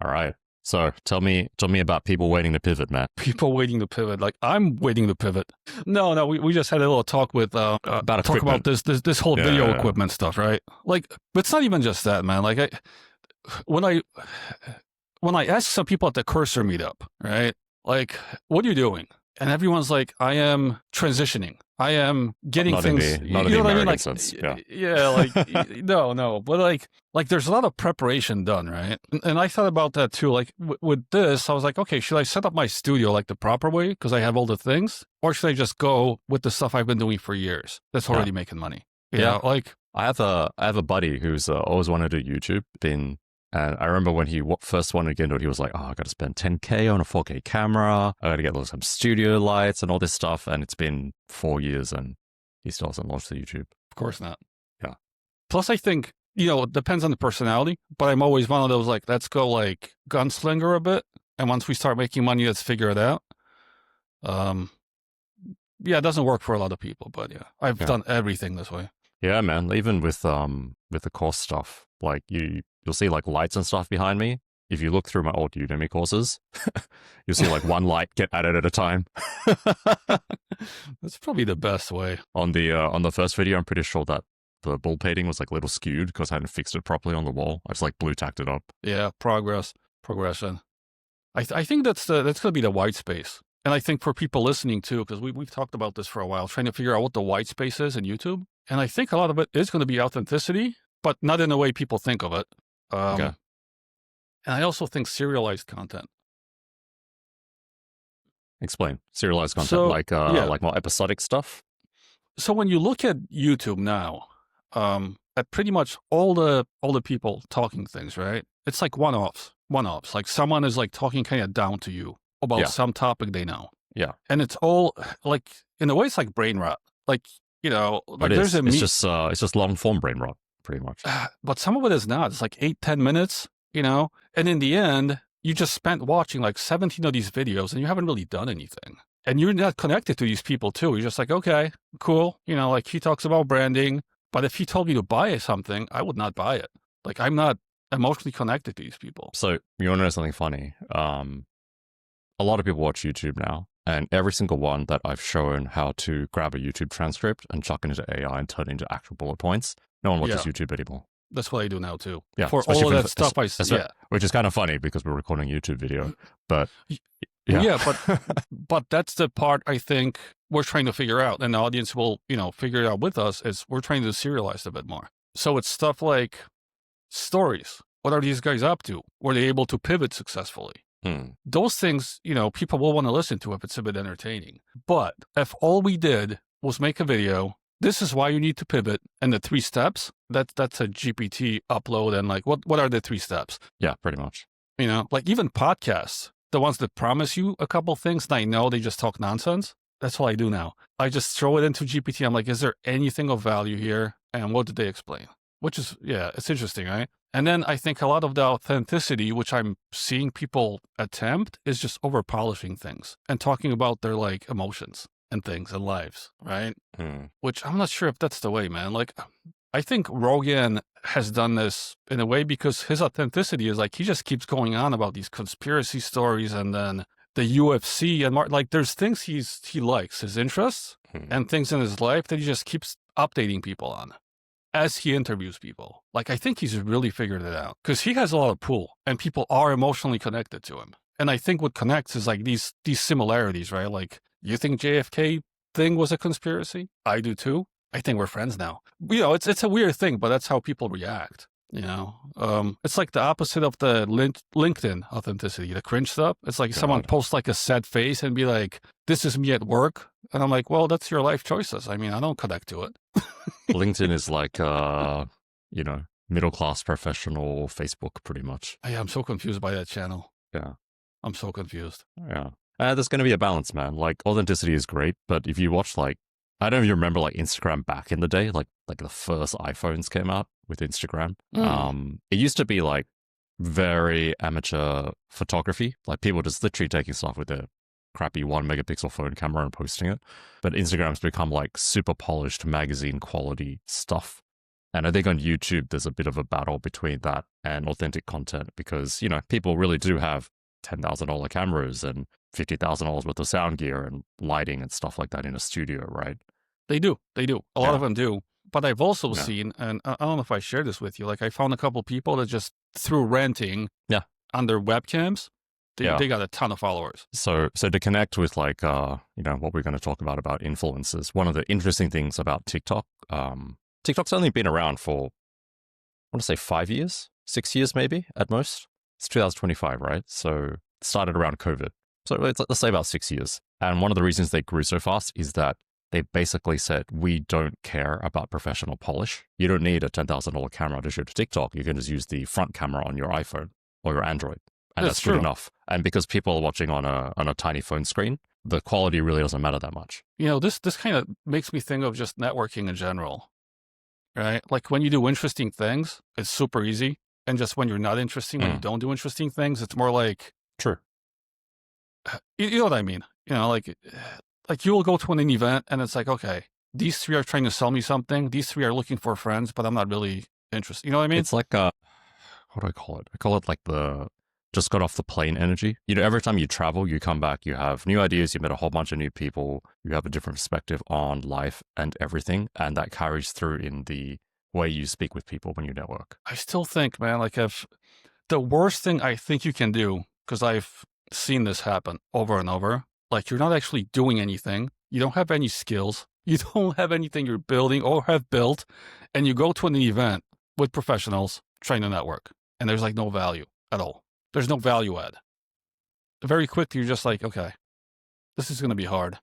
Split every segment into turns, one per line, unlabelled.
All right. So tell me about people waiting to pivot, Matt.
People waiting to pivot. Like I'm waiting to pivot. No, we just had a little talk with
About
talk about
equipment.
this whole video
Yeah.
equipment stuff, right? Like, but it's not even just that, man. Like when I when I ask some people at the Cursor meetup, right? Like, what are you doing? And everyone's like, I am transitioning. I am getting
Not in
things.
the not
You
in
know
the
what I mean?
American
Like,
sense. Yeah.
yeah, like no, but like there's a lot of preparation done, right? And I thought about that too. Like with this, I was like, okay, should I set up my studio like the proper way because I have all the things, or should I just go with the stuff I've been doing for years that's already making money? You
Yeah.
know, like
I have a buddy who's always wanted to do YouTube. And I remember when he first wanted to get into it, he was like, "Oh, I got to spend 10K on a 4K camera. I got to get some studio lights and all this stuff." And it's been 4 years, and he still hasn't launched the YouTube.
of course not.
Yeah.
Plus, I think it depends on the personality, but I'm always one of those like, let's go like gunslinger a bit, and once we start making money, let's figure it out. Yeah, it doesn't work for a lot of people, but yeah, I've done everything this way.
Yeah, man. Even with the course stuff, like you'll see like lights and stuff behind me. If you look through my old Udemy courses, you'll see like one light get added at a time.
That's probably the best way.
On the first video, I'm pretty sure that the bull painting was like a little skewed because I hadn't fixed it properly on the wall. I just like blue tacked it up.
Yeah, progression. I think that's going to be the white space. And I think for people listening too, because we've talked about this for a while, trying to figure out what the white space is in YouTube. And I think a lot of it is going to be authenticity, but not in the way people think of it.
Okay.
And I also think serialized content.
Explain. Serialized content,
So,
like
yeah.
like more episodic stuff.
So when you look at YouTube now, at pretty much all the people talking things, right? It's like one-offs. Like someone is like talking kind of down to you about some topic they know.
Yeah.
And it's all like, in a way, it's like brain rot. Like, like
It
there's
is. It's just long form brain rot, pretty much.
but some of it is not. It's like 8-10 minutes, and in the end, you just spent watching like 17 of these videos and you haven't really done anything. And you're not connected to these people too. You're just like, okay, cool. Like he talks about branding, but if he told me to buy something, I would not buy it. Like I'm not emotionally connected to these people.
So you want to know something funny? A lot of people watch YouTube now, and every single one that I've shown how to grab a YouTube transcript and chuck it into AI and turn it into actual bullet points, no one watches YouTube anymore.
That's what I do now too.
Yeah,
For all of that stuff,
which is kind of funny because we're recording a YouTube video, but
but that's the part I think we're trying to figure out, and the audience will, figure it out with us. Is we're trying to serialize a bit more. So it's stuff like stories. What are these guys up to? Were they able to pivot successfully? Those things, people will want to listen to if it's a bit entertaining. But if all we did was make a video, this is why you need to pivot, and the 3 steps, that's a GPT upload, and like, what are the 3 steps?
Yeah, pretty much.
Like even podcasts, the ones that promise you a couple things, and I know they just talk nonsense. That's what I do now. I just throw it into GPT. I'm like, is there anything of value here? And what did they explain? Which is, it's interesting, right? And then I think a lot of the authenticity, which I'm seeing people attempt, is just over polishing things and talking about their like emotions and things and lives, right? Which I'm not sure if that's the way, man. Like, I think Rogan has done this in a way because his authenticity is like, he just keeps going on about these conspiracy stories and then the UFC and like there's things he likes, his interests and things in his life that he just keeps updating people on as he interviews people. Like, I think he's really figured it out because he has a lot of pull and people are emotionally connected to him. And I think what connects is like these similarities, right? Like, you think JFK thing was a conspiracy? I do too. I think we're friends now. It's a weird thing, but that's how people react. It's like the opposite of the LinkedIn authenticity, the cringe stuff. It's like someone posts like a sad face and be like, this is me at work. And I'm like, well, that's your life choices. I mean, I don't connect to it.
LinkedIn is like, middle-class professional Facebook, pretty much.
I'm so confused by that channel.
Yeah.
I'm so confused.
Yeah. There's going to be a balance, man. Like, authenticity is great, but if you watch, like, I don't know if you remember, like, Instagram back in the day, like the first iPhones came out with Instagram. It used to be, like, very amateur photography. Like, people just literally taking stuff with their crappy 1 megapixel phone camera and posting it. But Instagram's become, like, super polished magazine quality stuff. And I think on YouTube, there's a bit of a battle between that and authentic content because, people really do have $10,000 cameras and $50,000 worth of sound gear and lighting and stuff like that in a studio, right?
They do. A lot of them do. But I've also
Yeah.
seen, and I don't know if I shared this with you, like I found a couple people that just through renting
Yeah.
on their webcams, they got a ton of followers.
So to connect with like, what we're going to talk about influencers, one of the interesting things about TikTok, TikTok's only been around for, I want to say 5 years, 6 years maybe at most. It's 2025, right? So it started around COVID. So let's say about 6 years. And one of the reasons they grew so fast is that they basically said, we don't care about professional polish. You don't need a $10,000 camera to shoot TikTok. You can just use the front camera on your iPhone or your Android. And that's good enough. And because people are watching on a tiny phone screen, the quality really doesn't matter that much.
This kind of makes me think of just networking in general, right? Like when you do interesting things, it's super easy. And just when you're not interesting, when you don't do interesting things, it's more like...
True.
You know what I mean? Like you will go to an event and it's like, okay, these three are trying to sell me something. These three are looking for friends, but I'm not really interested. You know what I mean?
It's like, what do I call it? I call it like the just got off the plane energy. Every time you travel, you come back, you have new ideas, you met a whole bunch of new people, you have a different perspective on life and everything. And that carries through in the way you speak with people when you network.
I still think, man, like if the worst thing I think you can do, because I've seen this happen over and over, like you're not actually doing anything. You don't have any skills. You don't have anything you're building or have built. And you go to an event with professionals trying to network. And there's like no value at all. There's no value add. Very quickly, you're just like, okay, this is going to be hard.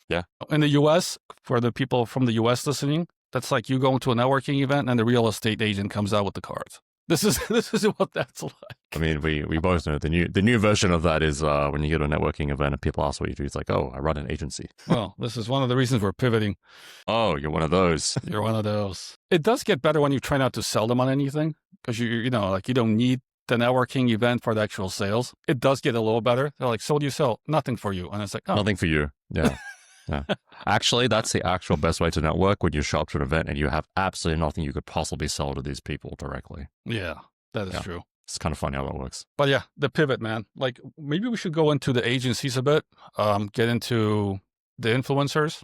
Yeah.
In the US, for the people from the US listening, that's like you go to a networking event and the real estate agent comes out with the cards. This is what that's like.
I mean, we both know the new version of that is when you go to a networking event and people ask what you do, it's like, oh, I run an agency.
Well, this is one of the reasons we're pivoting.
Oh, you're one of those.
You're one of those. It does get better when you try not to sell them on anything because you don't need the networking event for the actual sales. It does get a little better. They're like, so what do you sell? Nothing for you. And it's like, oh.
Nothing for you. Yeah. Yeah. Actually, that's the actual best way to network when you show up to an event and you have absolutely nothing you could possibly sell to these people directly.
Yeah, that is true.
It's kind of funny how that works.
But yeah, the pivot, man. Like maybe we should go into the agencies a bit, get into the influencers,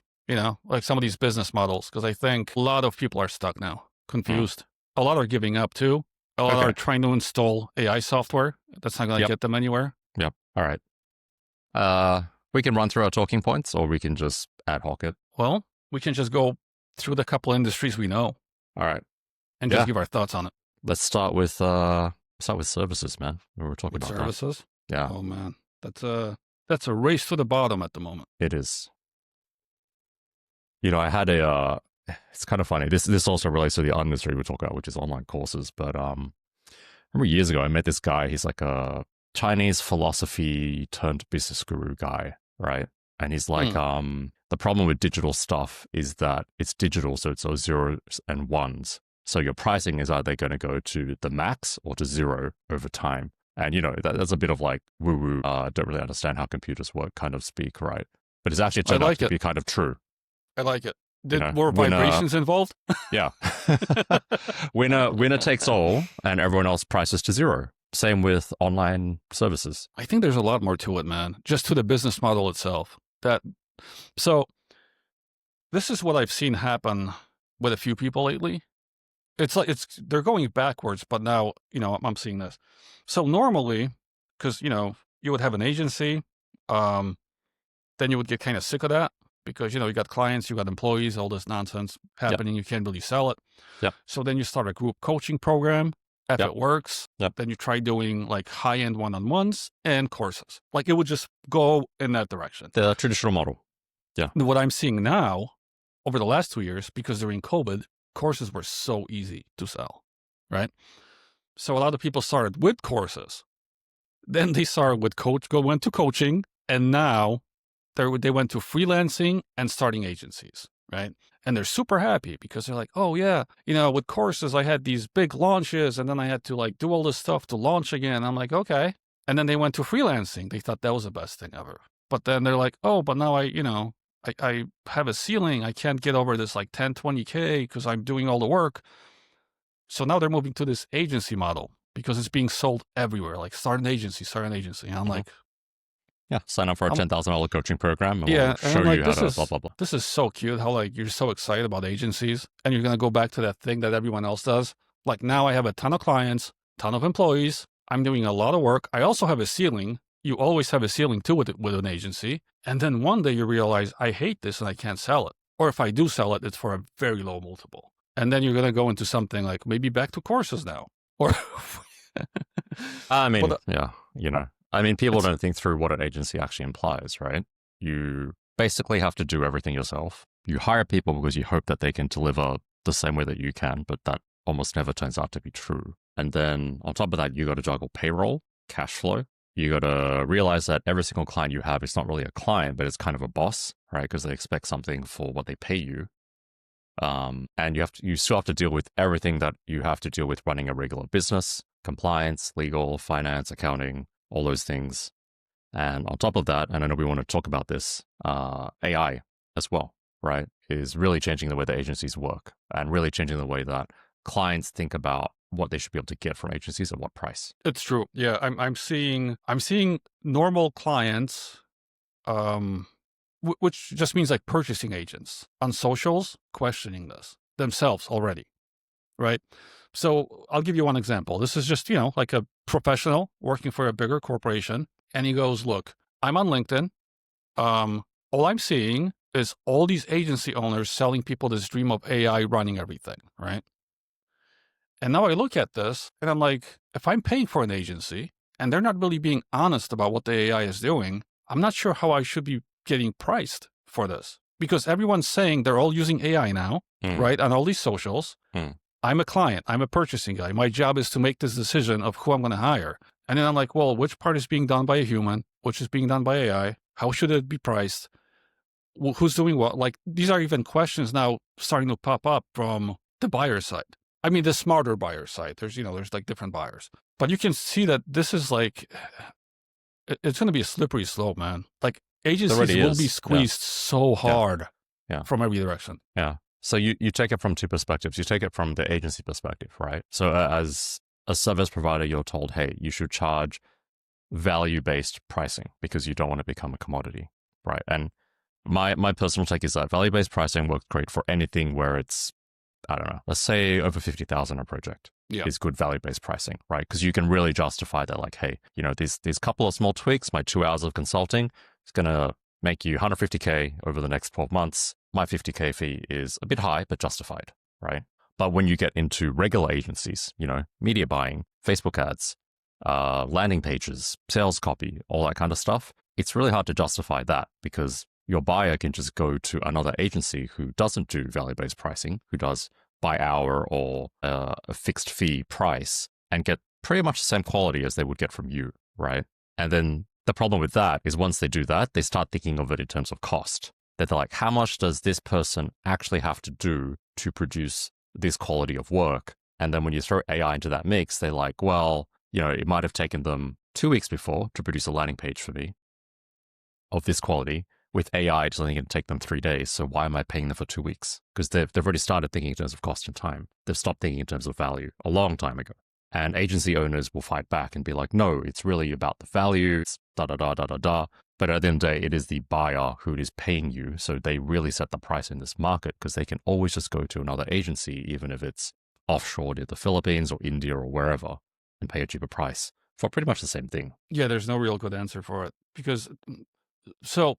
like some of these business models, because I think a lot of people are stuck now, confused. A lot are giving up too. A lot are trying to install AI software. That's not going to get them anywhere.
Yep. All right. We can run through our talking points or we can just ad hoc it.
Well, we can just go through the couple industries we know.
All right.
And just give our thoughts on it.
Let's start with services, man. We were talking about
services.
That. Yeah.
Oh man, that's a race to the bottom at the moment.
It is. I had it's kind of funny. This also relates to the other industry we talk about, which is online courses. But I remember years ago I met this guy. He's like a Chinese philosophy turned business guru guy, right? And he's like, the problem with digital stuff is that it's digital, so it's all zeros and ones. So your pricing is either going to go to the max or to zero over time. And, that's a bit of like woo-woo, don't really understand how computers work kind of speak, right? But it's actually turned out to be kind of true.
I like it. Were vibrations involved?
Yeah. Winner takes all and everyone else prices to zero. Same with online services.
I think there's a lot more to it, man. Just to the business model itself. So this is what I've seen happen with a few people lately. It's like they're going backwards, but now, I'm seeing this. So normally, because, you would have an agency, then you would get kind of sick of that because, you got clients, you got employees, all this nonsense happening. You can't really sell it.
Yep.
So then you start a group coaching program. If it works, then you try doing like high-end one-on-ones and courses. Like it would just go in that direction.
The traditional model. Yeah.
What I'm seeing now over the last 2 years, because during COVID, courses were so easy to sell, right? So a lot of people started with courses. Then they started with went to coaching, and now they went to freelancing and starting agencies, right? And they're super happy because they're like, oh yeah, with courses, I had these big launches and then I had to like do all this stuff to launch again. I'm like, okay. And then they went to freelancing. They thought that was the best thing ever. But then they're like, oh, but now I I have a ceiling. I can't get over this like 10, 20K because I'm doing all the work. So now they're moving to this agency model because it's being sold everywhere. Like start an agency. And I'm like,
yeah, sign up for a
I'm-
$10,000 coaching program and
yeah,
we'll
and
show
I'm like,
you how to blah, blah, blah.
this is so cute how like you're so excited about agencies and you're going to go back to that thing that everyone else does. Like now I have a ton of clients, ton of employees. I'm doing a lot of work. I also have a ceiling. You always have a ceiling too with an agency. And then one day you realize I hate this and I can't sell it. Or if I do sell it, it's for a very low multiple. And then you're going to go into something like maybe back to courses now. Or
I mean,
Well,
yeah, you know, I mean, people don't think through what an agency actually implies, right? You basically have to do everything yourself. You hire people because you hope that they can deliver the same way that you can, but that almost never turns out to be true. And then on top of that, you got to juggle payroll, cash flow. You got to realize that every single client you have is not really a client, but it's kind of a boss, right? Because they expect something for what they pay you. And you still have to deal with everything that you have to deal with running a regular business, compliance, legal, finance, accounting, all those things. And on top of that, and I know we want to talk about this, AI as well, right? Is really changing the way that agencies work and really changing the way that clients think about what they should be able to get from agencies at what price.
it's true. Yeah, I'm seeing normal clients, which just means like purchasing agents on socials questioning this themselves already, right? So I'll give you one example. This is just, like a professional working for a bigger corporation. And he goes, look, I'm on LinkedIn. All I'm seeing is all these agency owners selling people this dream of AI running everything, right? And now I look at this and I'm like, if I'm paying for an agency and they're not really being honest about what the AI is doing, I'm not sure how I should be getting priced for this because everyone's saying they're all using AI now, right? On all these socials. I'm a client. I'm a purchasing guy. My job is to make this decision of who I'm going to hire. And then I'm like, well, which part is being done by a human? Which is being done by AI? How should it be priced? Who's doing what? Like, these are even questions now starting to pop up from the buyer side. I mean, the smarter buyer side. There's like different buyers. But you can see that this is like, it's going to be a slippery slope, man. Like, agencies will be squeezed so hard from every direction.
Yeah. So you take it from two perspectives. You take it from the agency perspective, right? So as a service provider, you're told, hey, you should charge value-based pricing because you don't want to become a commodity, right? And my personal take is that value-based pricing works great for anything where it's, I don't know, let's say over 50,000 a project is good value-based pricing, right? Because you can really justify that, like, hey, these couple of small tweaks, my 2 hours of consulting, it's going to make you 150K over the next 12 months. My 50K fee is a bit high, but justified, right? But when you get into regular agencies, media buying, Facebook ads, landing pages, sales copy, all that kind of stuff, it's really hard to justify that because your buyer can just go to another agency who doesn't do value-based pricing, who does by hour or a fixed fee price and get pretty much the same quality as they would get from you, right? And then the problem with that is once they do that, they start thinking of it in terms of cost. That they're like, how much does this person actually have to do to produce this quality of work? And then when you throw AI into that mix, they're like, well, it might have taken them 2 weeks before to produce a landing page for me of this quality. With AI, it's only going to take them 3 days. So why am I paying them for 2 weeks? Because they've already started thinking in terms of cost and time. They've stopped thinking in terms of value a long time ago. And agency owners will fight back and be like, no, it's really about the value. It's da-da-da-da-da-da. But at the end of the day, it is the buyer who is paying you. So they really set the price in this market because they can always just go to another agency, even if it's offshore to the Philippines or India or wherever, and pay a cheaper price for pretty much the same thing.
Yeah, there's no real good answer for it. Because, so,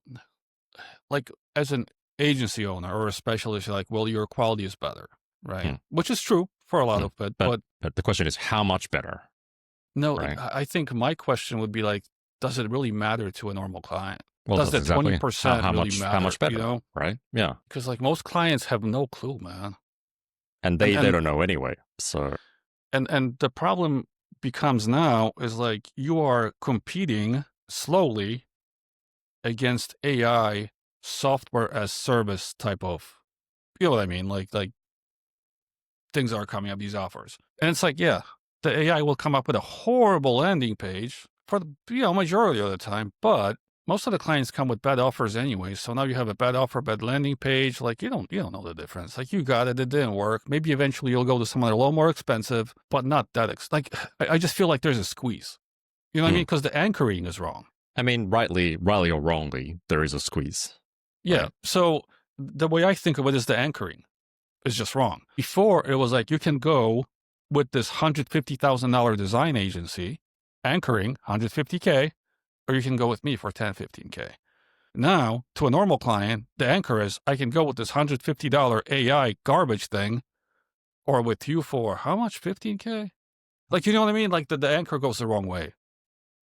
like, as an agency owner or a specialist, you're like, well, your quality is better, right? Which is true for a lot of it. But
the question is, how much better?
No,
right?
I think my question would be like, does it really matter to a normal client?
Well,
does that
exactly
20% really matter?
How much better, right? Yeah.
Because like most clients have no clue, man.
And they don't know anyway. So
and the problem becomes now is like you are competing slowly against AI software as service type of, you know what I mean? Like things are coming up, these offers. And it's like, yeah, the AI will come up with a horrible landing page for the majority of the time, but most of the clients come with bad offers anyway. So now you have a bad offer, bad landing page. Like you don't know the difference. Like you got it, it didn't work. Maybe eventually you'll go to someone a little more expensive, but not that. I just feel like there's a squeeze. You know what I mean? Because the anchoring is wrong.
I mean, rightly or wrongly, there is a squeeze.
Yeah.
Right.
So the way I think of it is the anchoring is just wrong. Before it was like you can go with this $150,000 design agency, anchoring $150K, or you can go with me for $10, $15K. Now, to a normal client, the anchor is I can go with this $150 AI garbage thing, or with you for how much? $15K? Like, you know what I mean? Like the anchor goes the wrong way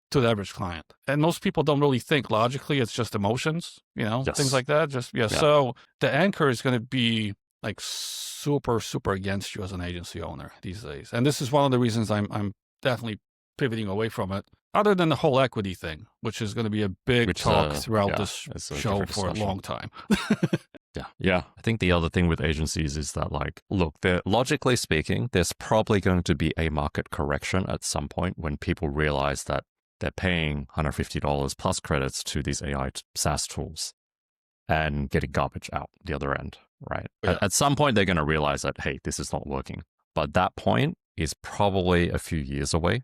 to the average client. And most people don't really think logically. It's just emotions,
Yes.
things like that. Yeah. So the anchor is going to be like super, super against you as an agency owner these days. And this is one of the reasons I'm definitely pivoting away from it, other than the whole equity thing, which is going to be a big talk throughout this show for a long time.
Yeah. I think the other thing with agencies is that, like, look, logically speaking, there's probably going to be a market correction at some point when people realize that they're paying $150 plus credits to these AI SaaS tools and getting garbage out the other end, right?
Yeah.
At some point, they're going to realize that, hey, this is not working. But that point is probably a few years away.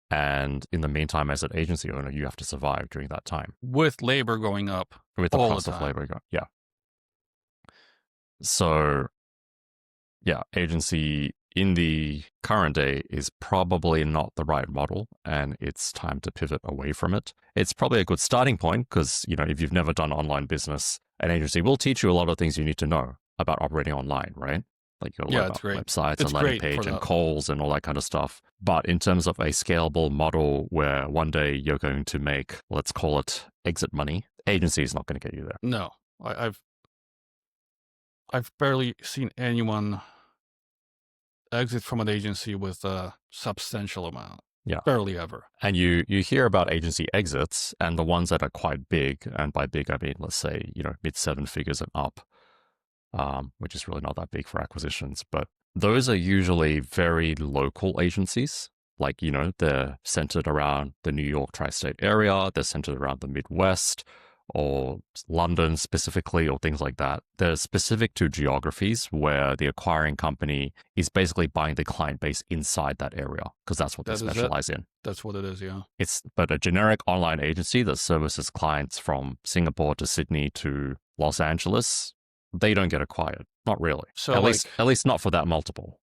And in the meantime, as an agency owner, you have to survive during that time.
With labor going up.
With the
all
cost
the
of
time.
labor going, yeah. So, yeah, agency in the current day is probably not the right model, and it's time to pivot away from it. It's probably a good starting point because, if you've never done online business, an agency will teach you a lot of things you need to know about operating online, right? Like you got to learn about websites and landing page and calls and all that kind of stuff. But in terms of a scalable model where one day you're going to make, let's call it exit money, agency is not going to get you there.
No, I've barely seen anyone exit from an agency with a substantial amount.
Yeah.
Barely ever.
And you hear about agency exits, and the ones that are quite big, and by big I mean, let's say, mid 7 figures and up, which is really not that big for acquisitions, but those are usually very local agencies. Like, they're centered around the New York tri-state area, they're centered around the Midwest, or London specifically, or things like that. They're specific to geographies where the acquiring company is basically buying the client base inside that area, because that's what they specialize in.
That's what it is, yeah.
But a generic online agency that services clients from Singapore to Sydney to Los Angeles, they don't get acquired. Not really. So at least not for that multiple,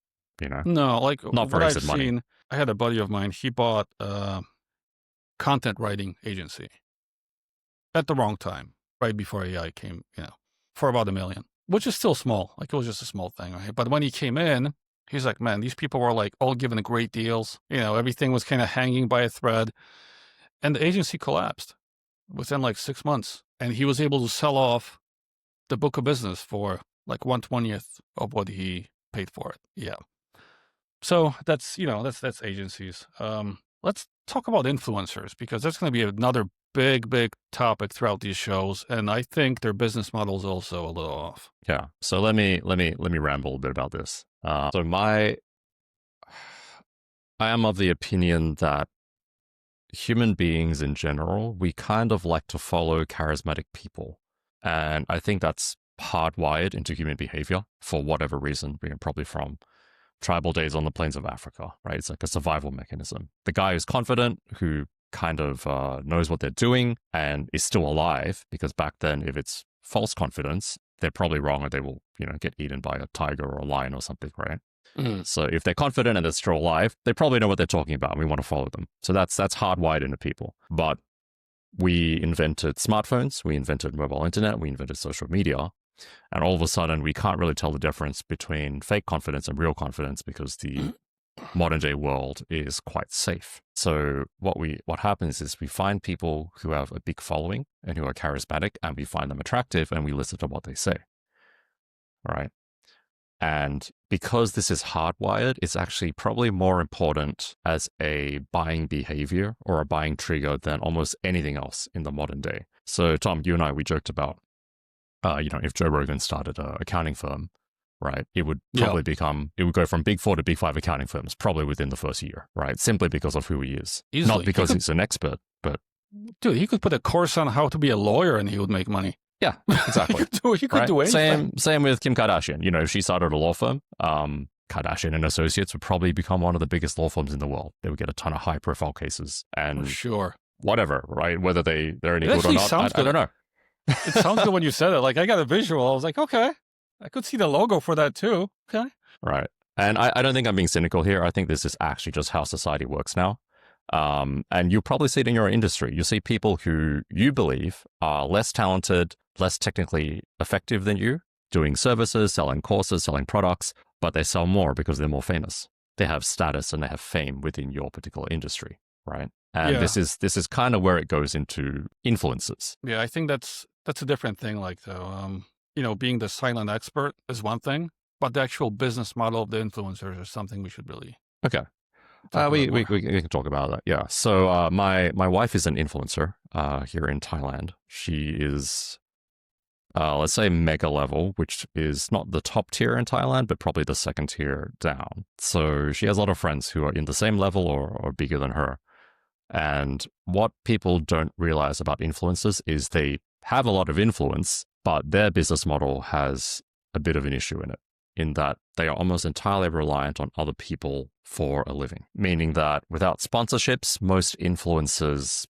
No, like
not for exit money.
I had a buddy of mine, he bought a content writing agency at the wrong time, right before AI came, for about $1 million, which is still small. Like it was just a small thing, right? But when he came in, he's like, man, these people were like all given great deals. Everything was kind of hanging by a thread. And the agency collapsed within like 6 months. And he was able to sell off the book of business for like 1/20th of what he paid for it. Yeah. So that's agencies. Let's talk about influencers, because that's going to be another big topic throughout these shows, and I think their business model is also a little off.
Yeah. So let me ramble a bit about this. I am of the opinion that human beings in general, we kind of like to follow charismatic people, and I think that's hardwired into human behavior for whatever reason, probably from tribal days on the plains of Africa, right? It's like a survival mechanism. The guy who's confident, who kind of knows what they're doing and is still alive, because back then, if it's false confidence, they're probably wrong, or they will, get eaten by a tiger or a lion or something, right? Mm. So if they're confident and they're still alive, they probably know what they're talking about, and we want to follow them. So that's hardwired into people. But we invented smartphones, we invented mobile internet, we invented social media, and all of a sudden we can't really tell the difference between fake confidence and real confidence, because the modern day world is quite safe. So what happens is we find people who have a big following and who are charismatic, and we find them attractive, and we listen to what they say. All right. And because this is hardwired, it's actually probably more important as a buying behavior or a buying trigger than almost anything else in the modern day. So Tom, you and I, we joked about, if Joe Rogan started an accounting firm, right, it would probably it would go from Big 4 to Big 5 accounting firms probably within the first year, right? Simply because of who he is.
Easily.
Not because he's an expert, but
Dude, he could put a course on how to be a lawyer and he would make money.
Yeah, exactly.
He could do anything.
Same with Kim Kardashian. You know, if she started a law firm, Kardashian and Associates would probably become one of the biggest law firms in the world. They would get a ton of high profile cases and
Sure.
whatever, right? Whether they're any
It
good or
actually
not,
sounds
I don't know.
It sounds good when you said it. Like, I got a visual. I was like, okay, I could see the logo for that too. Okay.
Right. And I don't think I'm being cynical here. I think this is actually just how society works now. And you'll probably see it in your industry. You see people who you believe are less talented, less technically effective than you, doing services, selling courses, selling products, but they sell more because they're more famous. They have status and they have fame within your particular industry, right? And
Yeah.
this is kind of where it goes into influences.
Yeah, I think that's a different thing. Like, though, being the silent expert is one thing, but the actual business model of the influencers is something we should really.
Okay.
talk
We
about more.
can talk about that. Yeah. So my wife is an influencer here in Thailand. She is, let's say, mega level, which is not the top tier in Thailand, but probably the second tier down. So she has a lot of friends who are in the same level or bigger than her. And what people don't realize about influencers is they have a lot of influence, but their business model has a bit of an issue in it, in that they are almost entirely reliant on other people for a living, meaning that without sponsorships, most influencers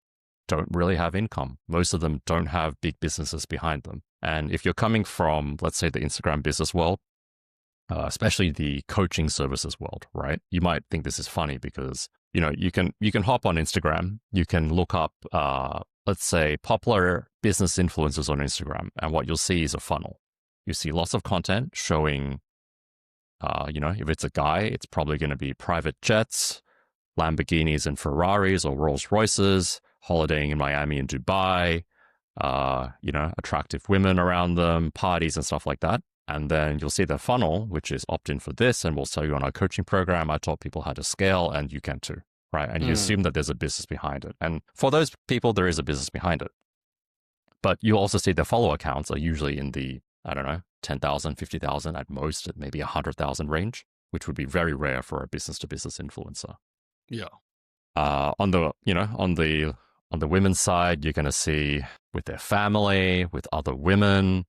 don't really have income. Most of them don't have big businesses behind them. And if you're coming from, let's say, the Instagram business world, especially the coaching services world, right? You might think this is funny because, you can hop on Instagram, you can look up, let's say, popular business influencers on Instagram, and what you'll see is a funnel. You see lots of content showing, if it's a guy, it's probably going to be private jets, Lamborghinis and Ferraris or Rolls Royces, holidaying in Miami and Dubai, attractive women around them, parties and stuff like that. And then you'll see the funnel, which is opt in for this, and we'll tell you on our coaching program. I taught people how to scale, and you can too, right? And you assume that there's a business behind it. And for those people, there is a business behind it. But you also see the follow accounts are usually in the, 10,000, 50,000 at most, at maybe 100,000 range, which would be very rare for a business to business influencer.
Yeah.
On the women's side, you're going to see with their family, with other women.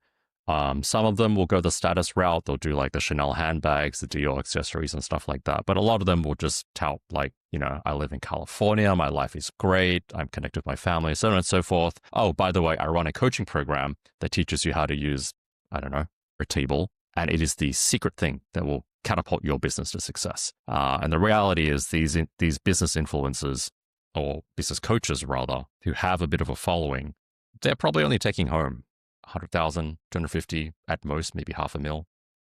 Some of them will go the status route. They'll do like the Chanel handbags, the Dior accessories and stuff like that. But a lot of them will just tout like, I live in California. My life is great. I'm connected with my family, so on and so forth. Oh, by the way, I run a coaching program that teaches you how to use, Airtable. And it is the secret thing that will catapult your business to success. And the reality is these business influencers, or business coaches rather, who have a bit of a following, they're probably only taking home 100,000, 250 at most, maybe $500,000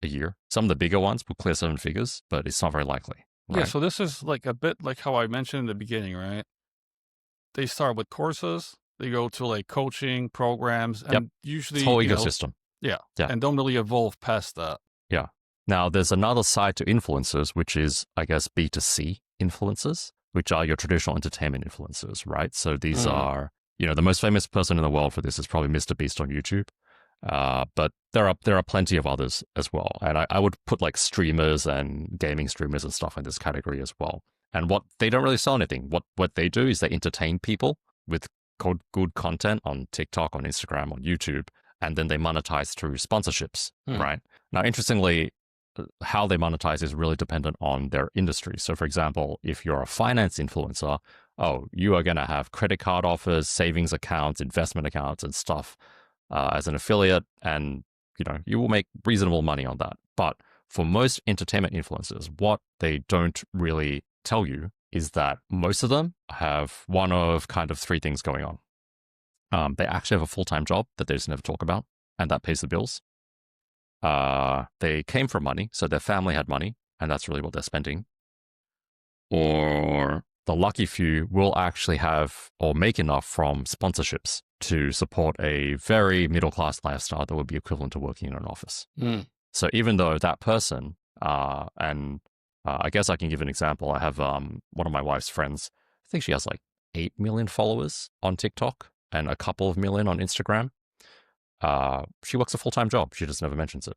a year. Some of the bigger ones will clear 7 figures, but it's not very likely. Right?
Yeah. So this is like a bit like how I mentioned in the beginning, right? They start with courses, they go to like coaching programs, and usually
it's whole ecosystem.
Yeah.
Yeah.
And don't really evolve past that.
Yeah. Now, there's another side to influencers, which is, I guess, B2C influencers, which are your traditional entertainment influencers, right? So these are, the most famous person in the world for this is probably Mr. Beast on YouTube. But there are plenty of others as well. And I would put like streamers and gaming streamers and stuff in this category as well. And what they don't really sell anything. What they do is they entertain people with good content on TikTok, on Instagram, on YouTube, and then they monetize through sponsorships, right? Now, interestingly, how they monetize is really dependent on their industry. So, for example, if you're a finance influencer, you are going to have credit card offers, savings accounts, investment accounts, and stuff as an affiliate, and you will make reasonable money on that. But for most entertainment influencers, what they don't really tell you is that most of them have one of kind of 3 things going on. They actually have a full-time job that they just never talk about, and that pays the bills. They came from money, so their family had money, and that's really what they're spending. Or the lucky few will actually have or make enough from sponsorships to support a very middle-class lifestyle that would be equivalent to working in an office. So even though that person, I guess I can give an example. I have one of my wife's friends, I think she has like 8 million followers on TikTok and a couple of million on Instagram. She works a full-time job. She just never mentions it,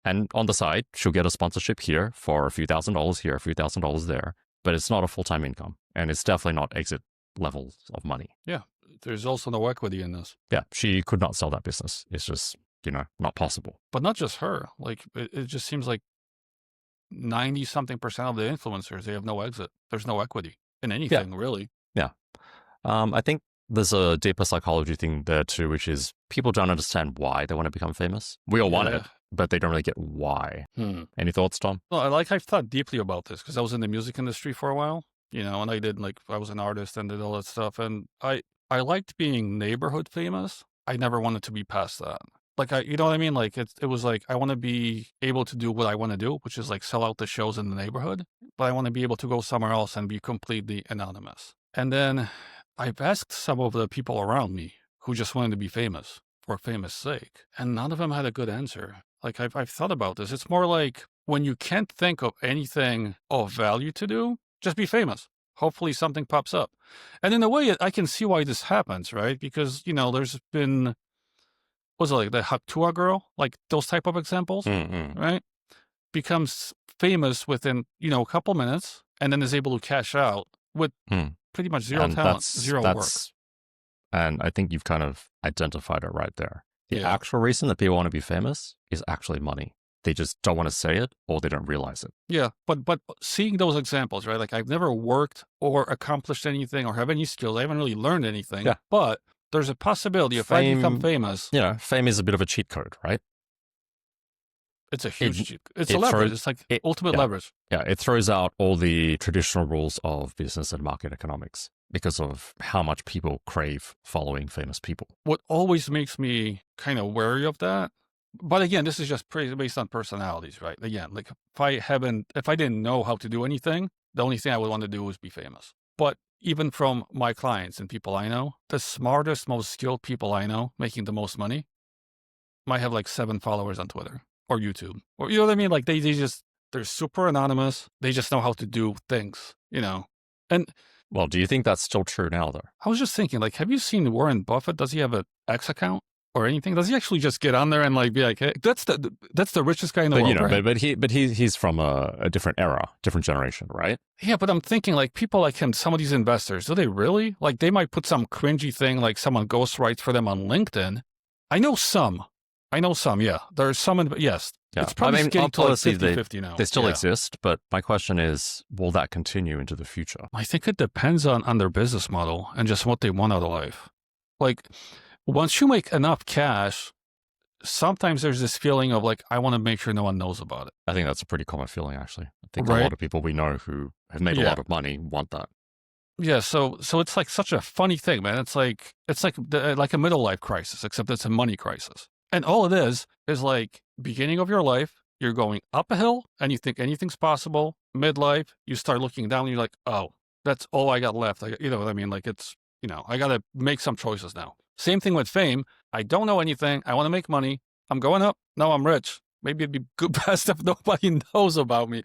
And on the side, she'll get a sponsorship here for a few $1,000s here, a few $1,000s there, but it's not a full-time income, and it's definitely not exit levels of money.
Yeah. There's also no equity in this.
Yeah, she could not sell that business. It's just, not possible.
But not just her. Like, it just seems like 90 something percent of the influencers, they have no exit. There's no equity in anything, really.
Yeah. I think there's a deeper psychology thing there too, which is people don't understand why they want to become famous. We all want it, but they don't really get why. Any thoughts, Tom?
Well, I've thought deeply about this because I was in the music industry for a while, and I was an artist and did all that stuff. And I liked being neighborhood famous. I never wanted to be past that. Like, you know what I mean? Like, it was like, I want to be able to do what I want to do, which is like sell out the shows in the neighborhood, but I want to be able to go somewhere else and be completely anonymous. And then I've asked some of the people around me who just wanted to be famous for famous sake, and none of them had a good answer. Like, I've thought about this. It's more like when you can't think of anything of value to do, just be famous. Hopefully something pops up. And in a way, I can see why this happens, right? Because, there's been, was it like the Haktua girl? Like those type of examples, right? Becomes famous within, a couple minutes and then is able to cash out with pretty much zero talent, zero work.
And I think you've kind of identified it right there. The
Yeah.
actual reason that people want to be famous is actually money. They just don't want to say it or they don't realize it.
Yeah, but seeing those examples, right? Like, I've never worked or accomplished anything or have any skills. I haven't really learned anything.
Yeah.
But there's a possibility if I become famous,
Fame is a bit of a cheat code, right?
it's a huge, it's a leverage. It's like ultimate leverage.
Yeah, it throws out all the traditional rules of business and market economics because of how much people crave following famous people.
What always makes me kind of wary of that, but again, this is just based on personalities, right? Again, like if I didn't know how to do anything, the only thing I would want to do was be famous. But even from my clients and people I know, the smartest, most skilled people I know making the most money might have like 7 followers on Twitter or YouTube, or you know what I mean? Like they're super anonymous. They just know how to do things, And
well, do you think that's still true now, though?
I was just thinking, like, have you seen Warren Buffett? Does he have an X account or anything? Does he actually just get on there and like be like, hey, that's the richest guy in the world? Right?
But he's from a different era, different generation, right?
Yeah, but I'm thinking like people like him, some of these investors, do they really? Like they might put some cringy thing like someone ghostwrites for them on LinkedIn. I know some. Yeah. There's some, yes.
Yeah.
It's probably getting to like 50-50 now.
They still exist, but my question is, will that continue into the future?
I think it depends on their business model and just what they want out of life. Like, once you make enough cash, sometimes there's this feeling of like, I want to make sure no one knows about it.
I think that's a pretty common feeling, actually. I think a lot of people we know who have made a lot of money want that.
Yeah, so it's like such a funny thing, man. It's like a middle life crisis, except it's a money crisis. And all it is like beginning of your life, you're going up a hill and you think anything's possible. Midlife, you start looking down and you're like, oh, that's all I got left. You know what I mean? Like it's, I got to make some choices now. Same thing with fame. I don't know anything. I want to make money. I'm going up. No, I'm rich. Maybe it'd be good best if nobody knows about me.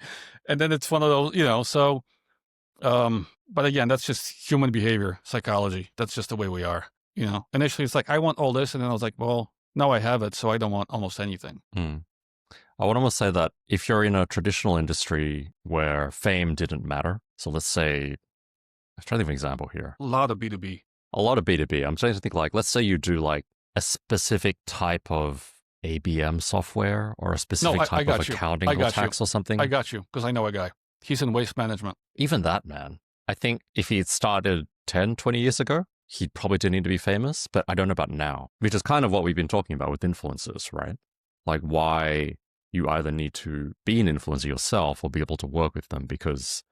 And then it's one of those, so, but again, that's just human behavior, psychology. That's just the way we are, Initially, it's like, I want all this. And then I was like, well, now I have it, so I don't want almost anything.
I would almost say that if you're in a traditional industry where fame didn't matter, so let's say, I'm trying to think of an example here.
A lot of B2B.
I'm trying to think like, let's say you do like a specific type of ABM software or a specific type of accounting or tax or something.
I got you, because I know a guy. He's in waste management.
Even that, man. I think if he had started 10, 20 years ago, he probably didn't need to be famous, but I don't know about now, which is kind of what we've been talking about with influencers, right? Like why you either need to be an influencer yourself or be able to work with them because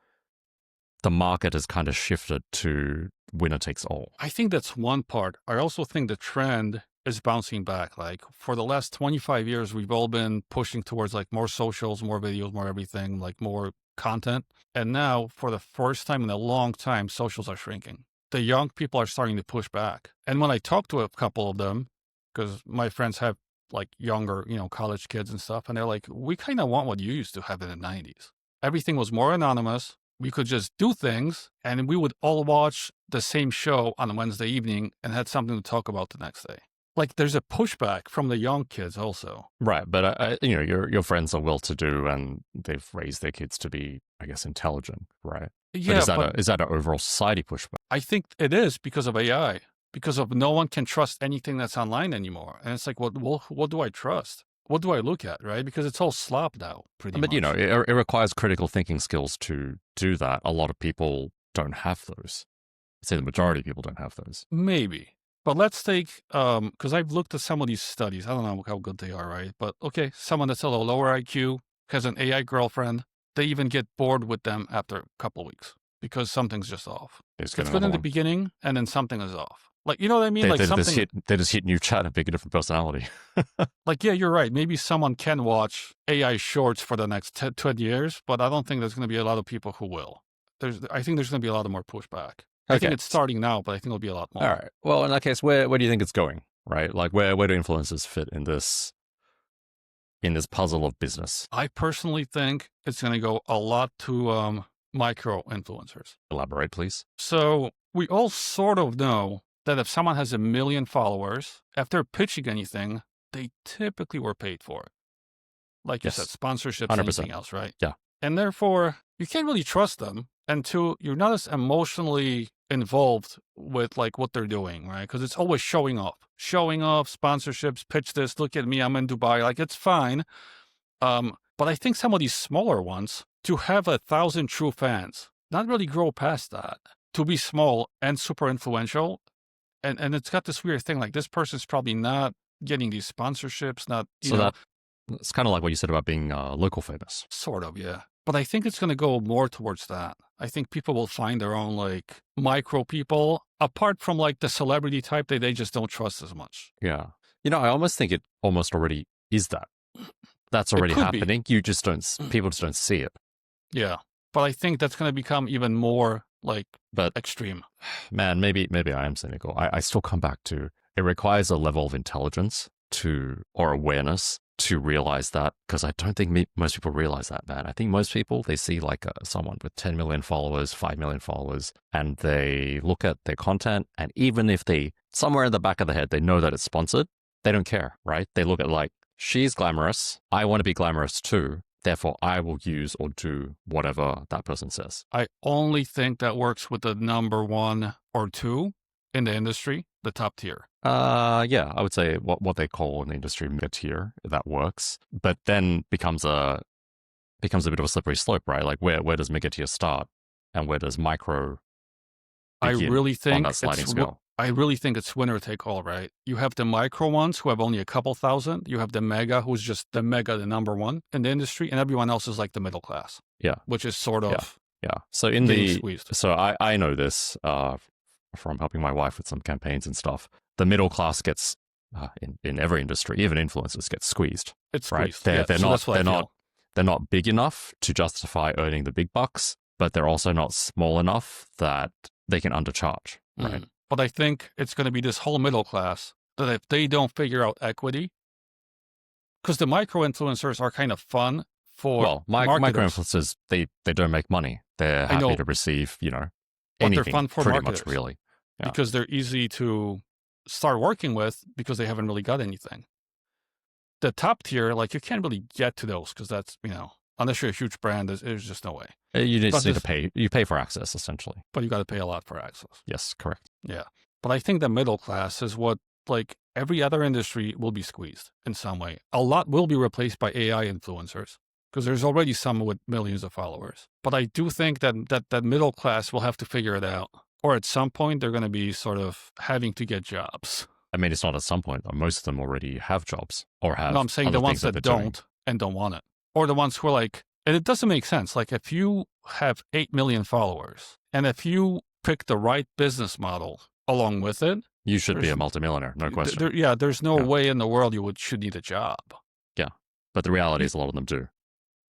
the market has kind of shifted to winner takes all.
I think that's one part. I also think the trend is bouncing back. Like for the last 25 years, we've all been pushing towards like more socials, more videos, more everything, like more content. And now for the first time in a long time, socials are shrinking. The young people are starting to push back. And when I talk to a couple of them, because my friends have like younger, college kids and stuff, and they're like, we kind of want what you used to have in the 90s. Everything was more anonymous. We could just do things and we would all watch the same show on a Wednesday evening and had something to talk about the next day. Like there's a pushback from the young kids also.
Right. But, your friends are well-to-do and they've raised their kids to be I guess, intelligent, right?
Yeah,
But is that an overall society pushback?
I think it is because of AI, because of no one can trust anything that's online anymore. And it's like, what do I trust? What do I look at, right? Because it's all slop now, pretty
But,
much.
it requires critical thinking skills to do that. A lot of people don't have those. I'd say the majority of people don't have those.
Maybe. But let's take, because I've looked at some of these studies. I don't know how good they are, right? But okay, someone that's a little lower IQ has an AI girlfriend. They even get bored with them after a couple of weeks because something's just off.
It's
It's good in the beginning, and then something is off. Like, you know what I mean?
They,
Like
they,
something.
they just hit new chat and pick a different personality.
Like, yeah, you're right. Maybe someone can watch AI shorts for the next 20 years, but I don't think there's going to be a lot of people who will. I think there's going to be a lot of more pushback. I think it's starting now, but I think there'll be a lot more.
All right. Well, in that case, where do you think it's going? Right? Like, where do influencers fit in this puzzle of business?
I personally think it's going to go a lot to micro influencers.
Elaborate, please.
So we all sort of know that if someone has 1 million followers, if they're pitching anything, they typically were paid for it. Like you said, sponsorships,
100%.
anything else, right?
Yeah.
And therefore, you can't really trust them until you're not as emotionally involved with like what they're doing, right? Because it's always showing off, sponsorships, pitch this, look at me, I'm in Dubai. Like, it's fine. But I think some of these smaller ones, to have 1,000 true fans, not really grow past that, to be small and super influential. And it's got this weird thing, like this person's probably not getting these sponsorships, not, you know.
It's kind of like what you said about being local famous.
Sort of, yeah. But I think it's going to go more towards that. I think people will find their own like micro people, apart from like the celebrity type that they just don't trust as much.
Yeah. I almost think it almost already is that. That's already happening. You just people just don't see it.
Yeah. But I think that's going to become even more like extreme.
Man, maybe I am cynical. I still come back to it requires a level of intelligence or awareness to realize that, because I don't think most people realize that, man. I think most people, they see like someone with 10 million followers, 5 million followers, and they look at their content, and even if they, somewhere in the back of the head, they know that it's sponsored, they don't care, right? They look at like, she's glamorous, I want to be glamorous too, therefore I will use or do whatever that person says.
I only think that works with the number 1 or 2 in the industry, the top tier.
Yeah, I would say what they call in the industry mid tier, that works, but then becomes a bit of a slippery slope, right? Like where does mid tier start, and where does micro begin?
I really think
on that sliding scale?
I really think it's winner take all, right? You have the micro ones who have only a couple thousand. You have the mega, who's just the number 1 in the industry, and everyone else is like the middle class.
Yeah,
which is sort of
So I know this from helping my wife with some campaigns and stuff. The middle class gets in every industry, even influencers, get squeezed.
It's
right.
Squeezed.
They're not big enough to justify earning the big bucks, but they're also not small enough that they can undercharge. Right.
But I think it's going to be this whole middle class that if they don't figure out equity, because the micro influencers are kind of fun for
micro influencers, they don't make money. They're happy to receive, anything,
they're fun for
pretty
marketers,
much, really. Yeah.
Because they're easy to start working with because they haven't really got anything. The top tier, like, you can't really get to those because that's, unless you're a huge brand, there's just no way.
You just need to pay. You pay for access, essentially.
But you got to pay a lot for access.
Yes, correct.
Yeah. But I think the middle class is what, like, every other industry will be squeezed in some way. A lot will be replaced by AI influencers because there's already some with millions of followers. But I do think that middle class will have to figure it out. Or at some point, they're going to be sort of having to get jobs.
I mean, it's not at some point. Most of them already have jobs or have.
No, I'm saying the ones that don't and don't want it. Or the ones who are like, and it doesn't make sense. Like, if you have 8 million followers and if you pick the right business model along with it,
you should be a multimillionaire, no question.
There's no way in the world you should need a job.
Yeah. But the reality is a lot of them do.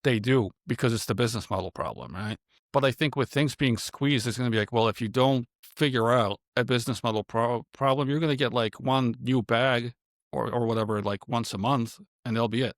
They do, because it's the business model problem, right? But I think with things being squeezed, it's going to be like, well, if you don't figure out a business model problem, you're going to get like one new bag or whatever, like once a month, and that'll be it.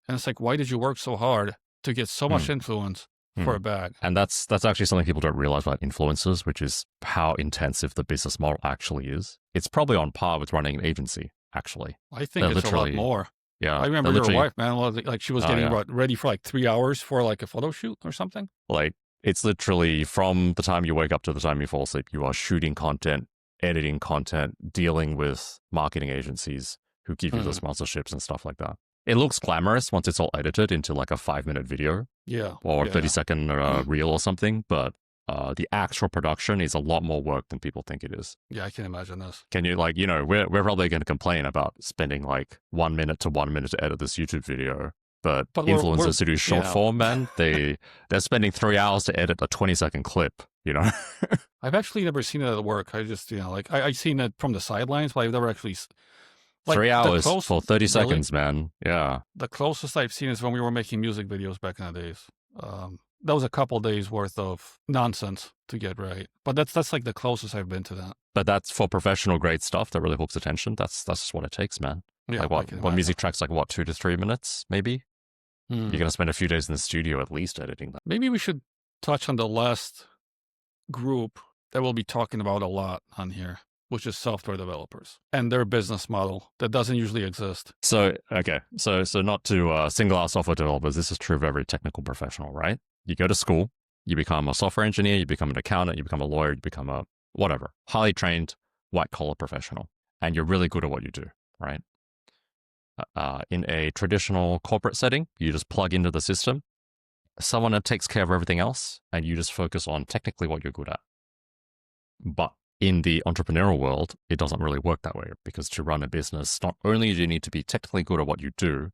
And it's like, why did you work so hard to get so much influence for a bag?
And that's actually something people don't realize about influencers, which is how intensive the business model actually is. It's probably on par with running an agency, actually.
I think it's a lot more.
Yeah,
I remember
they're
your
literally
wife, man. Like she was
oh
getting
yeah,
ready for like 3 hours for like a photo shoot or something.
like it's literally from the time you wake up to the time you fall asleep, you are shooting content, editing content, dealing with marketing agencies who give you the
Mhm.
sponsorships and stuff like that. It looks glamorous once it's all edited into like a 5 minute video
Yeah.
or
Yeah.
30-second reel or something, but the actual production is a lot more work than people think it is.
Yeah, I can imagine this.
Can you like, we're probably going to complain about spending like 1 minute to 1 minute to edit this YouTube video, but
But
influencers who do short
yeah.
form, man, they're spending 3 hours to edit a 20-second clip,
I've actually never seen it at work. I just, like I've seen it from the sidelines, but I've never actually like
3 hours for 30
really?
seconds, man. Yeah.
The closest I've seen is when we were making music videos back in the days. That was a couple days worth of nonsense to get right, but that's like the closest I've been to that.
But that's for professional grade stuff that really hooks attention. That's just what it takes, man.
Yeah,
like
I
what
can
what
imagine.
music tracks like what 2 to 3 minutes maybe.
Hmm.
You're gonna spend a few days in the studio at least editing that.
Maybe we should touch on the last group that we'll be talking about a lot on here, which is software developers and their business model that doesn't usually exist.
So okay, so not to single out software developers. This is true of every technical professional, right? You go to school, you become a software engineer, you become an accountant, you become a lawyer, you become a whatever, highly trained white collar professional, and you're really good at what you do, right? In a traditional corporate setting, you just plug into the system. Someone that takes care of everything else, and you just focus on technically what you're good at. But in the entrepreneurial world, it doesn't really work that way, because to run a business, not only do you need to be technically good at what you do,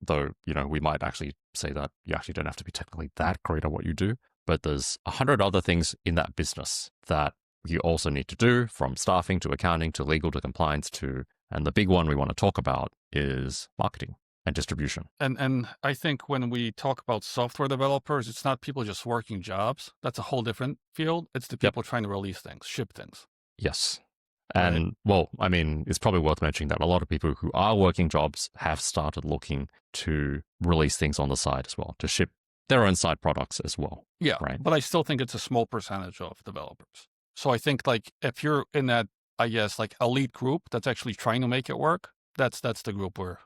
though, we might actually say that you actually don't have to be technically that great at what you do, but there's 100 other things in that business that you also need to do, from staffing to accounting to legal to compliance and the big one we want to talk about is marketing and distribution.
And I think when we talk about software developers, it's not people just working jobs. That's a whole different field. It's the people trying to release things, ship things.
Yes. And well, I mean, it's probably worth mentioning that a lot of people who are working jobs have started looking to release things on the side as well, to ship their own side products as well.
Yeah.
Right.
But I still think it's a small percentage of developers. So I think like if you're in that, I guess, like elite group that's actually trying to make it work, that's the group we're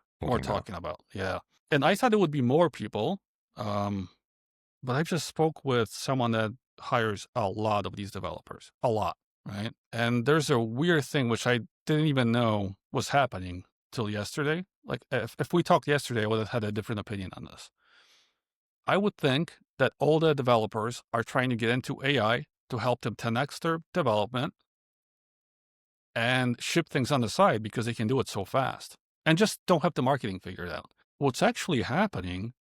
talking about. Yeah. And I thought it would be more people. But I just spoke with someone that hires a lot of these developers, a lot. Right. And there's a weird thing, which I didn't even know was happening till yesterday. Like if we talked yesterday, I would have had a different opinion on this. I would think that all the developers are trying to get into AI to help them 10x their development and ship things on the side because they can do it so fast and just don't have the marketing figured out. What's actually happening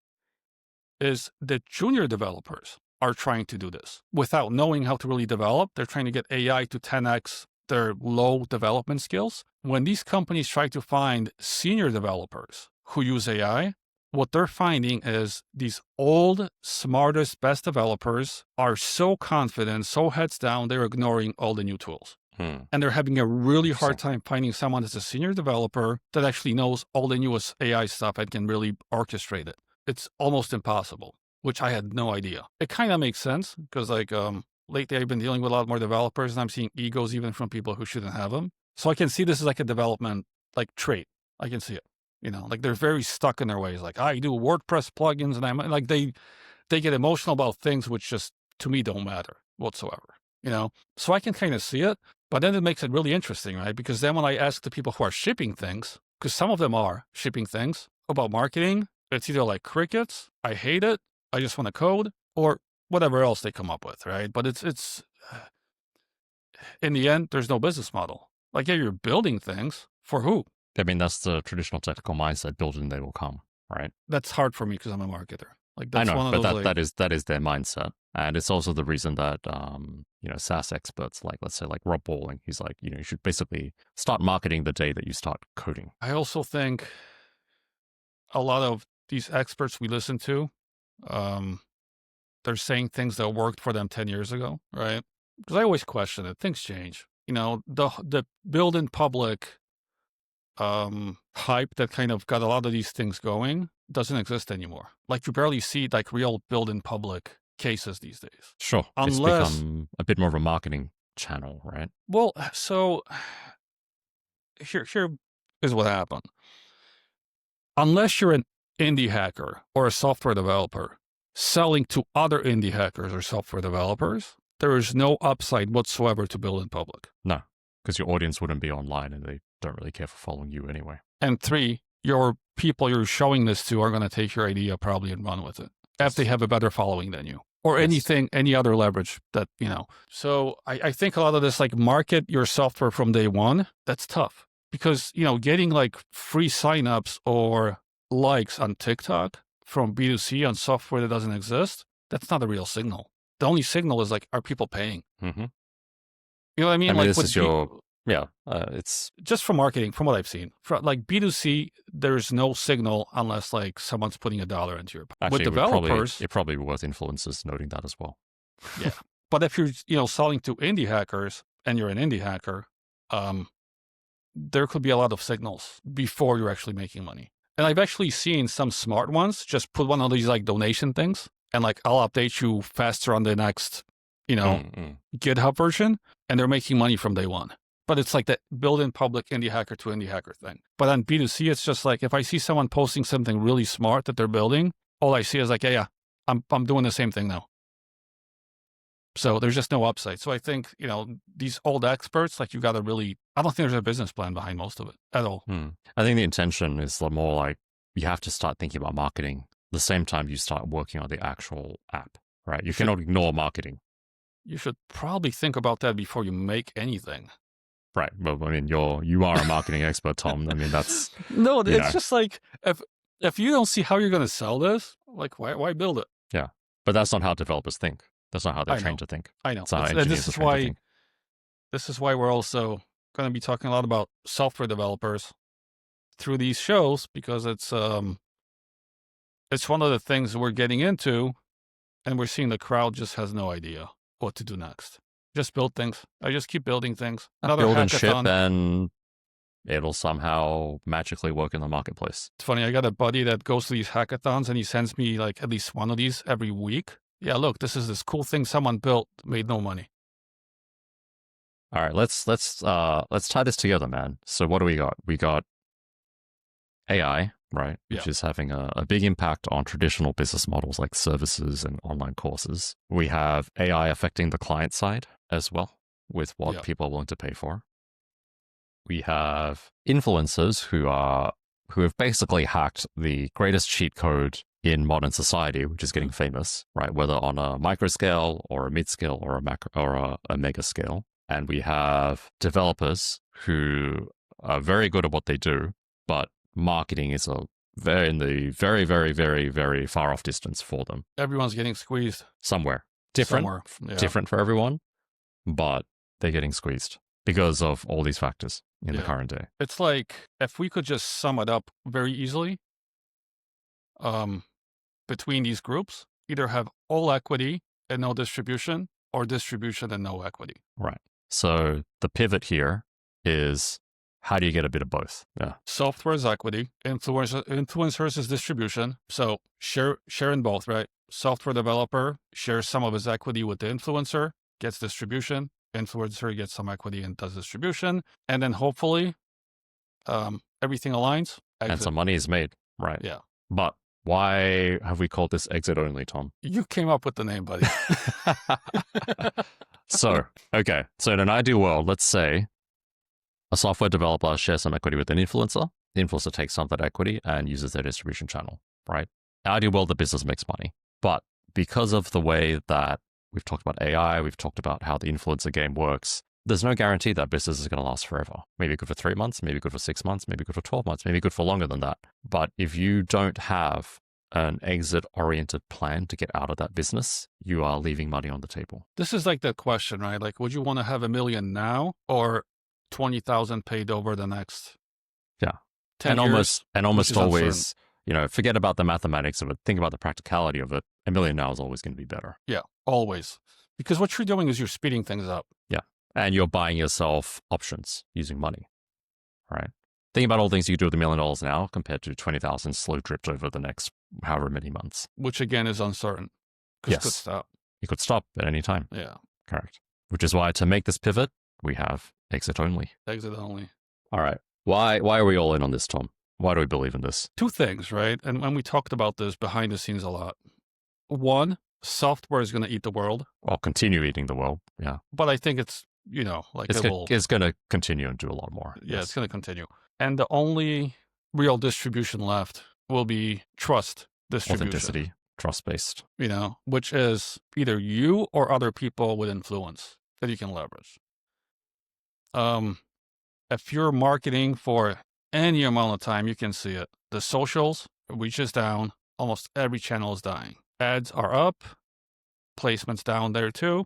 is the junior developers are trying to do this without knowing how to really develop. They're trying to get AI to 10x their low development skills. When these companies try to find senior developers who use AI, what they're finding is these old, smartest, best developers are so confident, so heads down, they're ignoring all the new tools. And they're having a really hard time finding someone that's a senior developer that actually knows all the newest AI stuff and can really orchestrate it. It's almost impossible, which I had no idea. It kind of makes sense because lately I've been dealing with a lot more developers and I'm seeing egos even from people who shouldn't have them. So I can see this as like a development like trait. I can see it. Like they're very stuck in their ways. Like I do WordPress plugins and I'm like, they get emotional about things which just to me don't matter whatsoever, So I can kind of see it, but then it makes it really interesting, right? Because then when I ask the people who are shipping things, because some of them are shipping things about marketing, it's either like crickets, I hate it, I just want to code, or whatever else they come up with, right? But it's in the end, there's no business model. Like, yeah, you're building things for who?
I mean, that's the traditional technical mindset, build and they will come, right?
That's hard for me because I'm a marketer. Like that's
I know,
one of
but
those,
that is their mindset. And it's also the reason that, SaaS experts, like, let's say like Rob Walling, he's like, you should basically start marketing the day that you start coding.
I also think a lot of these experts we listen to, they're saying things that worked for them 10 years ago, right? Because I always question it. Things change. The build in public hype that kind of got a lot of these things going doesn't exist anymore. Like you barely see like real build in public cases these days.
Sure.
Unless,
it's become a bit more of a marketing channel, right?
Well, so here is what happened. unless you're an indie hacker or a software developer selling to other indie hackers or software developers, there is no upside whatsoever to build in public.
No, because your audience wouldn't be online and they don't really care for following you anyway.
And 3, your people you're showing this to are going to take your idea probably and run with it if they have a better following than you or anything, any other leverage that, So I think a lot of this, like market your software from day one, that's tough because, getting like free signups or likes on TikTok from B2C on software that doesn't exist, that's not a real signal. The only signal is like, are people paying?
Mm-hmm.
You know what I mean?
I mean,
like
this is it's
just from marketing, from what I've seen. For like B2C, there's no signal unless like someone's putting $1 into your pocket. With developers,
it probably worth influencers noting that as well.
Yeah. But if you're, selling to indie hackers and you're an indie hacker, there could be a lot of signals before you're actually making money. And I've actually seen some smart ones just put one of these like donation things and like, I'll update you faster on the next, GitHub version, and they're making money from day one. But it's like that build in public indie hacker to indie hacker thing. But on B2C, it's just like, if I see someone posting something really smart that they're building, all I see is like, yeah, I'm doing the same thing now. So there's just no upside. So I think, these old experts, like you got to really, I don't think there's a business plan behind most of it at all.
I think the intention is more like you have to start thinking about marketing the same time you start working on the actual app, right? You cannot ignore marketing.
You should probably think about that before you make anything.
Right. Well, I mean, you are a marketing expert, Tom. I mean, that's...
No, it's just like, if you don't see how you're going to sell this, like, why build it?
Yeah. But that's not how developers think. That's not how they're trained to think.
I know.
That's how engineers are trained to think.
This is why we're also going to be talking a lot about software developers through these shows, because it's one of the things we're getting into, and we're seeing the crowd just has no idea what to do next. Just build things. I just keep building things. Another
build and
hackathon.
ship, and it'll somehow magically work in the marketplace.
It's funny. I got a buddy that goes to these hackathons, and he sends me like at least one of these every week. Yeah, look, this is this cool thing someone built, made no money.
All right, let's tie this together, man. So what do we got? We got AI, right? Which is having a big impact on traditional business models like services and online courses. We have AI affecting the client side as well with what people are willing to pay for. We have influencers who have basically hacked the greatest cheat code in modern society, which is getting famous, right? Whether on a micro scale or a mid scale or a mega scale. And we have developers who are very good at what they do, but marketing is in the very, very, very, very far off distance for them.
Everyone's getting squeezed.
Somewhere. Different for everyone, but they're getting squeezed because of all these factors in the current day.
It's like, if we could just sum it up very easily, between these groups, either have all equity and no distribution, or distribution and no equity.
Right. So the pivot here is, how do you get a bit of both? Yeah.
Software is equity, influencers is distribution. So share in both, right? Software developer shares some of his equity with the influencer, gets distribution. Influencer gets some equity and does distribution. And then hopefully everything aligns. Exit.
And some money is made, right?
Yeah.
But why have we called this exit only, Tom?
You came up with the name, buddy.
So in an ideal world, let's say a software developer shares some equity with an influencer. The influencer takes some of that equity and uses their distribution channel, right? Ideal world, the business makes money. But because of the way that we've talked about AI, we've talked about how the influencer game works, there's no guarantee that business is going to last forever. Maybe good for 3 months, maybe good for 6 months, maybe good for 12 months, maybe good for longer than that. But if you don't have an exit-oriented plan to get out of that business, you are leaving money on the table.
This is like the question, right? Like, would you want to have $1 million now or 20,000 paid over the next 10 years?
Almost always, forget about the mathematics of it. Think about the practicality of it. $1 million now is always going to be better.
Yeah, always. Because what you're doing is you're speeding things up.
Yeah. And you're buying yourself options using money, right? Think about all the things you do with $1 million now compared to 20,000 slow dripped over the next however many months.
Which again is uncertain.
Yes.
It could stop.
It could stop at any time.
Yeah.
Correct. Which is why to make this pivot, we have exit only.
Exit only.
All right. Why are we all in on this, Tom? Why do we believe in this?
Two things, right? And when we talked about this behind the scenes a lot. One, software is going to eat the world.
Well, continue eating the world. Yeah.
But I think it's, like
it's going to continue and do a lot more.
Yeah,
Yes.
it's going to continue. And the only real distribution left will be trust distribution.
Authenticity, trust-based.
Which is either you or other people with influence that you can leverage. If you're marketing for any amount of time, you can see it. The socials, reach is down. Almost every channel is dying. Ads are up. Placements down there too.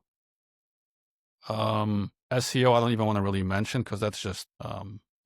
SEO, I don't even want to really mention because that's just,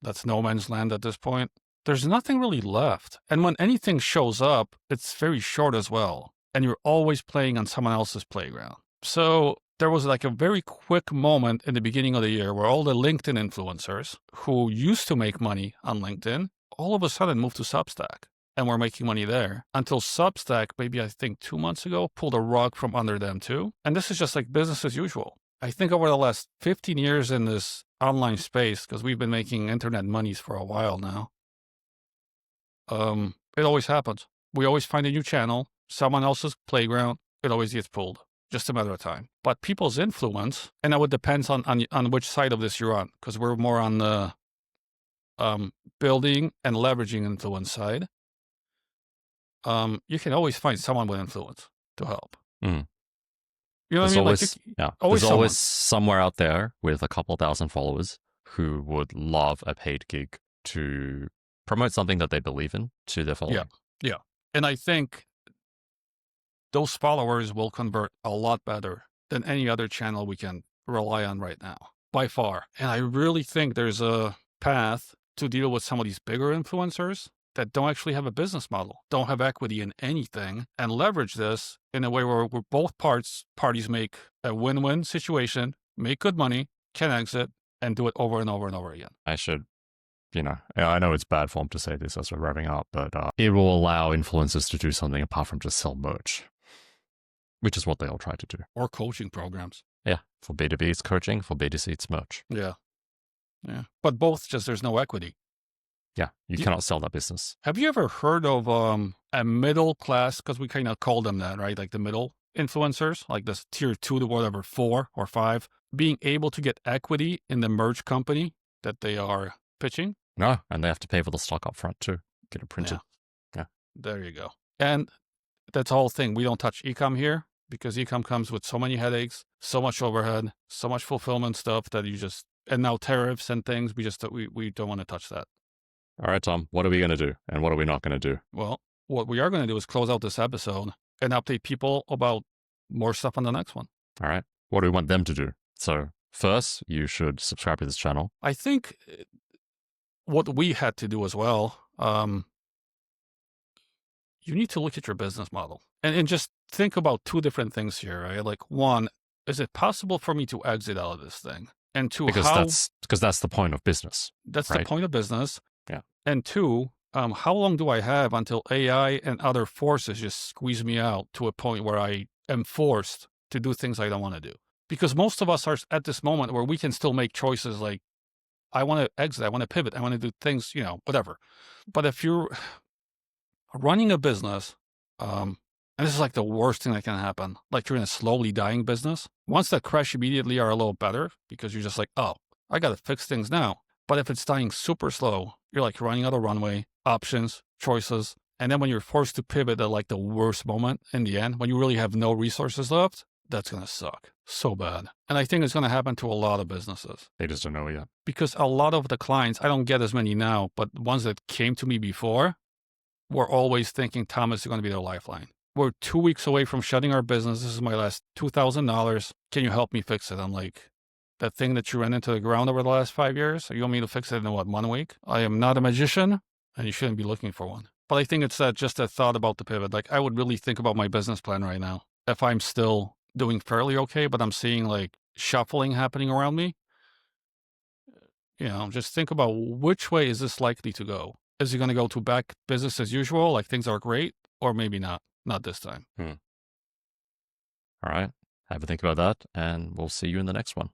that's no man's land at this point. There's nothing really left. And when anything shows up, it's very short as well. And you're always playing on someone else's playground. So there was like a very quick moment in the beginning of the year where all the LinkedIn influencers who used to make money on LinkedIn, all of a sudden moved to Substack and were making money there until Substack, maybe I think 2 months ago, pulled a rug from under them too. And this is just like business as usual. I think over the last 15 years in this online space, because we've been making internet monies for a while now, it always happens. We always find a new channel, someone else's playground, it always gets pulled. Just a matter of time. But people's influence, and that would depend on which side of this you're on, because we're more on the building and leveraging influence side. You can always find someone with influence to help.
Mm.
You know what I mean?
Always,
always
there's always somewhere out there with a couple thousand followers who would love a paid gig to promote something that they believe in to their following.
Yeah. And I think those followers will convert a lot better than any other channel we can rely on right now, by far. And I really think there's a path to deal with some of these bigger influencers that don't actually have a business model, don't have equity in anything, and leverage this in a way where both parties make a win-win situation, make good money, can exit, and do it over and over and over again.
I should, I know it's bad form to say this as we're wrapping up, but it will allow influencers to do something apart from just sell merch, which is what they all try to do.
Or coaching programs.
Yeah. For B2B, it's coaching. For B2C, it's merch.
Yeah. But both, just there's no equity.
Yeah. You cannot sell that business.
Have you ever heard of a middle class, because we kind of call them that, right? Like the middle influencers, like this tier 2 to whatever, 4 or 5, being able to get equity in the merch company that they are pitching?
No. And they have to pay for the stock up front too. Get it printed. Yeah.
There you go. And that's the whole thing. We don't touch e-com here because e-com comes with so many headaches, so much overhead, so much fulfillment stuff that and now tariffs and things, we don't want to touch that.
All right, Tom, what are we going to do and what are we not going to do?
Well, what we are going to do is close out this episode and update people about more stuff on the next one.
All right. What do we want them to do? So first, you should subscribe to this channel.
I think what we had to do as well, you need to look at your business model and just think about two different things here, right? Like, one, is it possible for me to exit out of this thing? And two,
because that's the point of business.
That's
right?
the point of business.
Yeah.
And two, how long do I have until AI and other forces just squeeze me out to a point where I am forced to do things I don't want to do? Because most of us are at this moment where we can still make choices like, I want to exit, I want to pivot, I want to do things, whatever. But if you're running a business, and this is like the worst thing that can happen, like you're in a slowly dying business, once that crash immediately are a little better because you're just like, oh, I got to fix things now. But if it's dying super slow, you're like running out of runway, options, choices. And then when you're forced to pivot at like the worst moment in the end, when you really have no resources left, that's going to suck so bad. And I think it's going to happen to a lot of businesses.
They just don't know it yet.
Because a lot of the clients, I don't get as many now, but ones that came to me before were always thinking Thomas is going to be their lifeline. We're 2 weeks away from shutting our business. This is my last $2,000. Can you help me fix it? I'm like, that thing that you ran into the ground over the last 5 years, you want me to fix it in 1 week? I am not a magician, and you shouldn't be looking for one. But I think it's just that thought about the pivot. Like, I would really think about my business plan right now. If I'm still doing fairly okay, but I'm seeing like shuffling happening around me, just think about which way is this likely to go? Is it going to go to back business as usual, like things are great, or maybe not? Not this time.
All right. Have a think about that, and we'll see you in the next one.